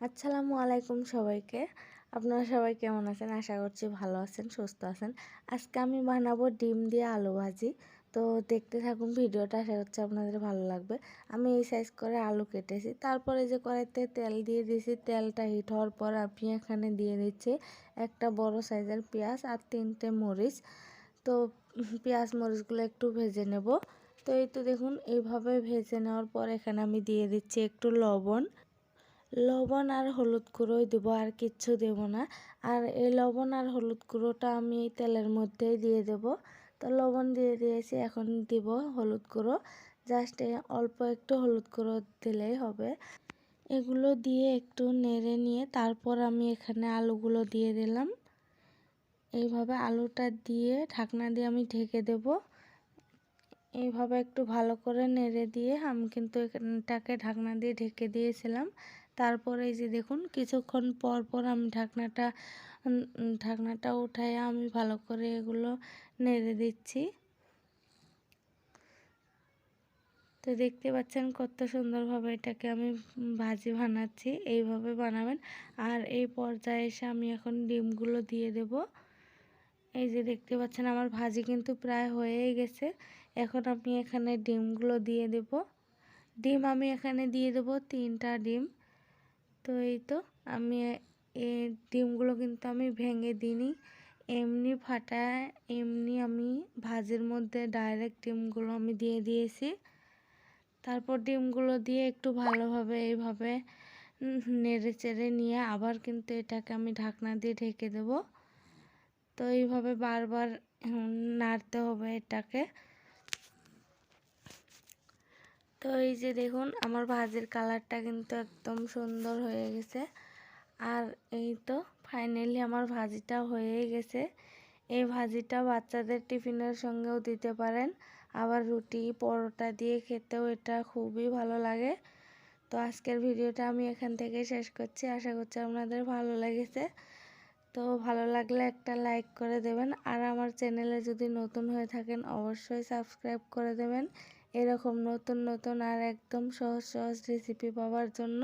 আসসালামু আলাইকুম সবাইকে। আপনারা সবাই কেমন আছেন? আশা করছি ভালো আছেন, সুস্থ আছেন। আজকে আমি বানাবো ডিম দিয়ে আলু ভাজি। তো দেখতে থাকুন ভিডিওটা, আশা করছি আপনাদের ভালো লাগবে। আমি এই সাইজ করে আলু কেটেছি। তারপরে যে কড়াইতে তেল দিয়ে দিয়েছি, তেলটা হিট হওয়ার পর আমি এখানে দিয়ে দিচ্ছি একটা বড় সাইজের পেঁয়াজ আর 3টে মরিচ। তো পেঁয়াজ মরিচগুলো একটু ভেজে নেব। তো এই তো দেখুন এইভাবে ভেজে নেওয়ার পর এখানে আমি দিয়ে দিচ্ছি একটু লবণ আর হলুদ গুঁড়োই দেবো, আর কিচ্ছু দেব না। আর এই লবণ আর হলুদ গুঁড়োটা আমি এই তেলের মধ্যেই দিয়ে দেব। তো লবণ দিয়ে দিয়েছি, এখন দিব হলুদ গুঁড়ো। জাস্ট অল্প একটু হলুদ গুঁড়ো দিলেই হবে। এগুলো দিয়ে একটু নেড়ে নিয়ে তারপর আমি এখানে আলুগুলো দিয়ে দিলাম। এইভাবে আলুটা দিয়ে ঢাকনা দিয়ে আমি ঢেকে দেব। এইভাবে একটু ভালো করে নেড়ে দিয়ে আমি কিন্তু এটাকে ঢাকনা দিয়ে ঢেকে দিয়েছিলাম। তারপরে এই যে দেখুন কিছুক্ষণ পর পর আমি ঢাকনাটা উঠায় আমি ভালো করে এগুলো নেড়ে দিচ্ছি। তো দেখতে পাচ্ছেন কত সুন্দরভাবে এটাকে আমি ভাজি বানাচ্ছি। এইভাবে বানাবেন। আর এই পর্যায়ে এসে আমি এখন ডিমগুলো দিয়ে দেব। এই যে দেখতে পাচ্ছেন আমার ভাজি কিন্তু প্রায় হয়েই গেছে। এখন আমি এখানে ডিমগুলো দিয়ে দেব। ডিম আমি এখানে দিয়ে দেব 3টা ডিম। তো এই তো আমি এই ডিমগুলো কিন্তু আমি ভেঙে দিইনি, এমনি ফাটায় এমনি আমি ভাজির মধ্যে ডাইরেক্ট ডিমগুলো আমি দিয়ে দিয়েছি। তারপর ডিমগুলো দিয়ে একটু ভালোভাবে এইভাবে নেড়ে চেড়ে নিয়ে আবার কিন্তু এটাকে আমি ঢাকনা দিয়ে ঢেকে দেব। তো এইভাবে বারবার নাড়তে হবে এটাকে। তো এই যে দেখুন আমার ভাজির কালারটা কিন্তু একদম সুন্দর হয়ে গেছে। আর এই তো ফাইনালি আমার ভাজিটা হয়েই গেছে। এই ভাজিটা বাচ্চাদের টিফিনের সঙ্গেও দিতে পারেন, আবার রুটি পরোটা দিয়ে খেতেও এটা খুবই ভালো লাগে। তো আজকের ভিডিওটা আমি এখান থেকে শেষ করছি। আশা করছি আপনাদের ভালো লেগেছে। তো ভালো লাগলে একটা লাইক করে দেবেন, আর আমার চ্যানেলে যদি নতুন হয়ে থাকেন অবশ্যই সাবস্ক্রাইব করে দেবেন এরকম নতুন নতুন আর একদম সহজ সহজ রেসিপি পাওয়ার জন্য।